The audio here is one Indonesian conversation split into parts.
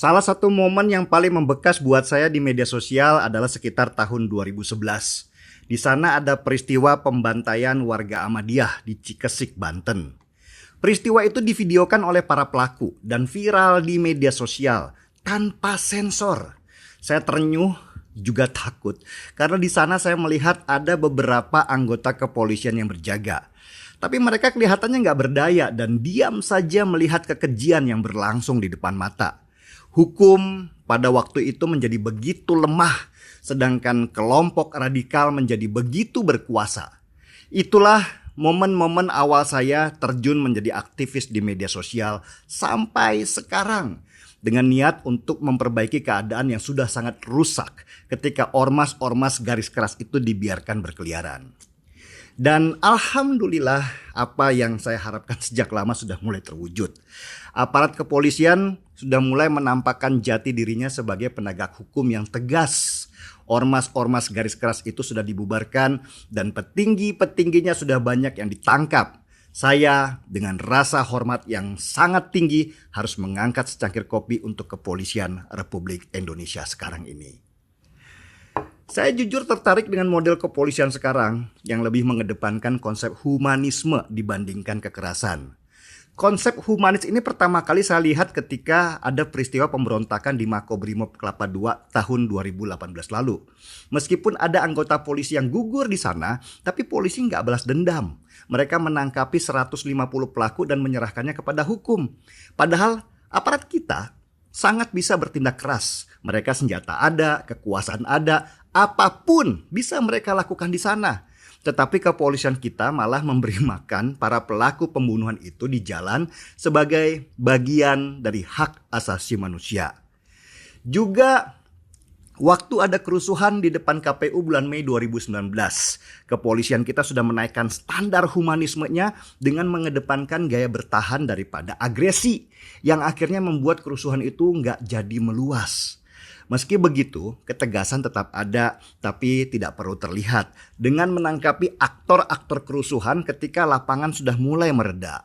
Salah satu momen yang paling membekas buat saya di media sosial adalah sekitar tahun 2011. Di sana ada peristiwa pembantaian warga Ahmadiyah di Cikesik, Banten. Peristiwa itu divideokan oleh para pelaku dan viral di media sosial tanpa sensor. Saya terenyuh juga takut karena di sana saya melihat ada beberapa anggota kepolisian yang berjaga. Tapi mereka kelihatannya nggak berdaya dan diam saja melihat kekejian yang berlangsung di depan mata. Hukum pada waktu itu menjadi begitu lemah, sedangkan kelompok radikal menjadi begitu berkuasa. Itulah momen-momen awal saya terjun menjadi aktivis di media sosial sampai sekarang, dengan niat untuk memperbaiki keadaan yang sudah sangat rusak ketika ormas-ormas garis keras itu dibiarkan berkeliaran. Dan alhamdulillah apa yang saya harapkan sejak lama sudah mulai terwujud. Aparat kepolisian sudah mulai menampakkan jati dirinya sebagai penegak hukum yang tegas. Ormas-ormas garis keras itu sudah dibubarkan dan petinggi-petingginya sudah banyak yang ditangkap. Saya dengan rasa hormat yang sangat tinggi harus mengangkat secangkir kopi untuk kepolisian Republik Indonesia sekarang ini. Saya jujur tertarik dengan model kepolisian sekarang yang lebih mengedepankan konsep humanisme dibandingkan kekerasan. Konsep humanis ini pertama kali saya lihat ketika ada peristiwa pemberontakan di Makobrimob Kelapa II tahun 2018 lalu. Meskipun ada anggota polisi yang gugur di sana, tapi polisi nggak balas dendam. Mereka menangkapi 150 pelaku dan menyerahkannya kepada hukum. Padahal aparat kita sangat bisa bertindak keras. Mereka senjata ada, kekuasaan ada, apapun bisa mereka lakukan di sana. Tetapi kepolisian kita malah memberi makan para pelaku pembunuhan itu di jalan sebagai bagian dari hak asasi manusia. Juga waktu ada kerusuhan di depan KPU bulan Mei 2019, kepolisian kita sudah menaikkan standar humanismenya dengan mengedepankan gaya bertahan daripada agresi yang akhirnya membuat kerusuhan itu nggak jadi meluas. Meski begitu, ketegasan tetap ada, tapi tidak perlu terlihat dengan menangkapi aktor-aktor kerusuhan ketika lapangan sudah mulai mereda.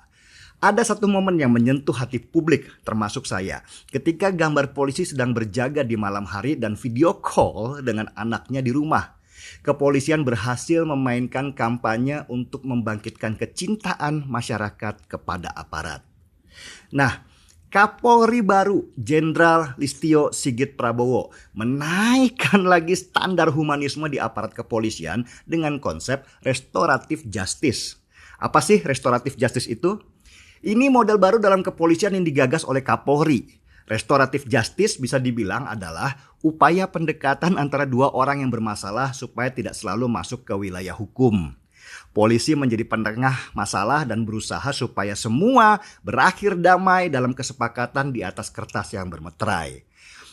Ada satu momen yang menyentuh hati publik, termasuk saya, ketika gambar polisi sedang berjaga di malam hari dan video call dengan anaknya di rumah. Kepolisian berhasil memainkan kampanye untuk membangkitkan kecintaan masyarakat kepada aparat. Nah, Kapolri baru Jenderal Listio Sigit Prabowo menaikkan lagi standar humanisme di aparat kepolisian dengan konsep restoratif justice. Apa sih restoratif justice itu? Ini model baru dalam kepolisian yang digagas oleh Kapolri. Restoratif justice bisa dibilang adalah upaya pendekatan antara dua orang yang bermasalah supaya tidak selalu masuk ke wilayah hukum. Polisi menjadi penengah masalah dan berusaha supaya semua berakhir damai dalam kesepakatan di atas kertas yang bermeterai.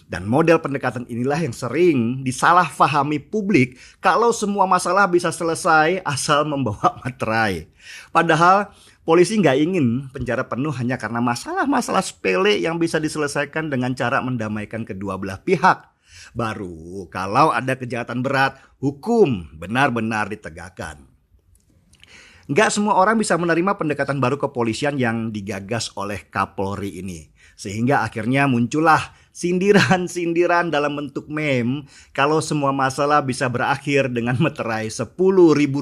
Dan model pendekatan inilah yang sering disalahfahami publik kalau semua masalah bisa selesai asal membawa materai. Padahal polisi nggak ingin penjara penuh hanya karena masalah-masalah sepele yang bisa diselesaikan dengan cara mendamaikan kedua belah pihak. Baru kalau ada kejahatan berat, hukum benar-benar ditegakkan. Nggak semua orang bisa menerima pendekatan baru kepolisian yang digagas oleh Kapolri ini. Sehingga akhirnya muncullah sindiran-sindiran dalam bentuk meme kalau semua masalah bisa berakhir dengan meterai Rp10.000.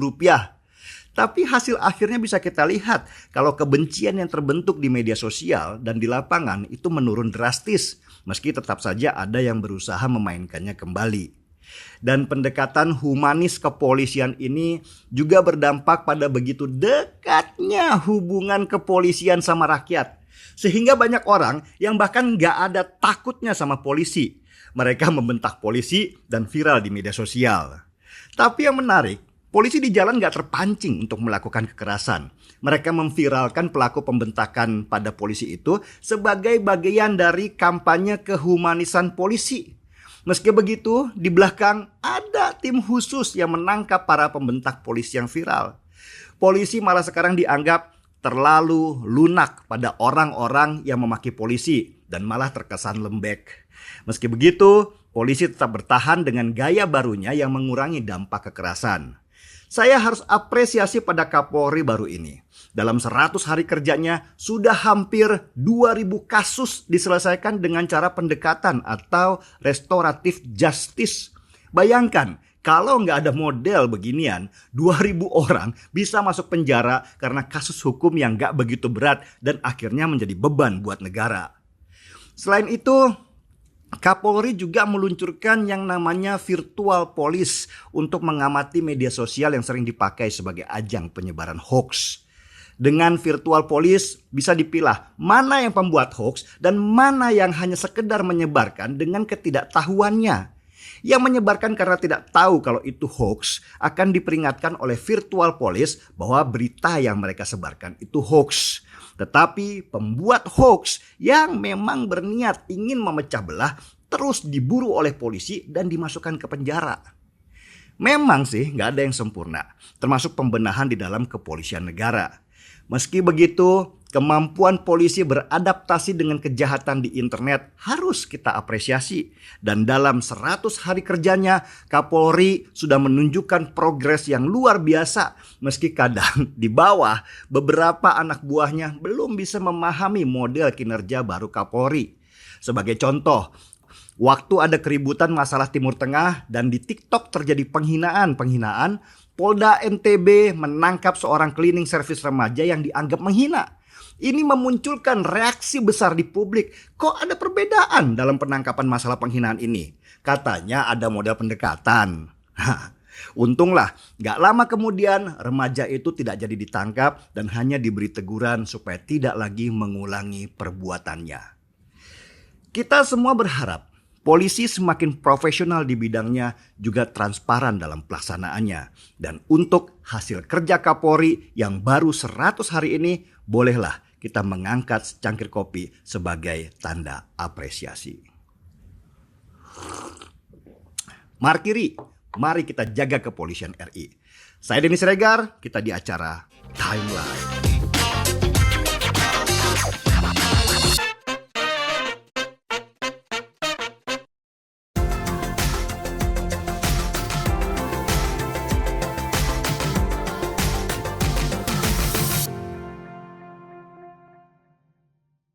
Tapi hasil akhirnya bisa kita lihat kalau kebencian yang terbentuk di media sosial dan di lapangan itu menurun drastis. Meski tetap saja ada yang berusaha memainkannya kembali. Dan pendekatan humanis kepolisian ini juga berdampak pada begitu dekatnya hubungan kepolisian sama rakyat. Sehingga banyak orang yang bahkan gak ada takutnya sama polisi. Mereka membentak polisi dan viral di media sosial. Tapi yang menarik, polisi di jalan gak terpancing untuk melakukan kekerasan. Mereka memviralkan pelaku pembentakan pada polisi itu sebagai bagian dari kampanye kehumanisan polisi. Meski begitu, di belakang ada tim khusus yang menangkap para pembentak polisi yang viral. Polisi malah sekarang dianggap terlalu lunak pada orang-orang yang memaki polisi dan malah terkesan lembek. Meski begitu, polisi tetap bertahan dengan gaya barunya yang mengurangi dampak kekerasan. Saya harus apresiasi pada Kapolri baru ini. Dalam 100 hari kerjanya sudah hampir 2.000 kasus diselesaikan dengan cara pendekatan atau restoratif justice. Bayangkan, kalau nggak ada model beginian, 2.000 orang bisa masuk penjara karena kasus hukum yang nggak begitu berat dan akhirnya menjadi beban buat negara. Selain itu, Kapolri juga meluncurkan yang namanya virtual police untuk mengamati media sosial yang sering dipakai sebagai ajang penyebaran hoax. Dengan virtual police bisa dipilah mana yang pembuat hoax dan mana yang hanya sekedar menyebarkan dengan ketidaktahuannya. Yang menyebarkan karena tidak tahu kalau itu hoax akan diperingatkan oleh virtual police bahwa berita yang mereka sebarkan itu hoax. Tetapi pembuat hoax yang memang berniat ingin memecah belah terus diburu oleh polisi dan dimasukkan ke penjara. Memang sih nggak ada yang sempurna, termasuk pembenahan di dalam kepolisian negara. Meski begitu, kemampuan polisi beradaptasi dengan kejahatan di internet harus kita apresiasi. Dan dalam 100 hari kerjanya, Kapolri sudah menunjukkan progres yang luar biasa. Meski kadang di bawah, beberapa anak buahnya belum bisa memahami model kinerja baru Kapolri. Sebagai contoh, waktu ada keributan masalah Timur Tengah dan di TikTok terjadi penghinaan, Polda NTB menangkap seorang cleaning service remaja yang dianggap menghina. Ini memunculkan reaksi besar di publik. Kok ada perbedaan dalam penangkapan masalah penghinaan ini? Katanya ada model pendekatan. Untunglah gak lama kemudian remaja itu tidak jadi ditangkap dan hanya diberi teguran supaya tidak lagi mengulangi perbuatannya. Kita semua berharap polisi semakin profesional di bidangnya, juga transparan dalam pelaksanaannya. Dan untuk hasil kerja Kapolri yang baru 100 hari ini, bolehlah kita mengangkat secangkir kopi sebagai tanda apresiasi. Mari kita jaga kepolisian RI. Saya Denny Siregar, kita di acara Timeline.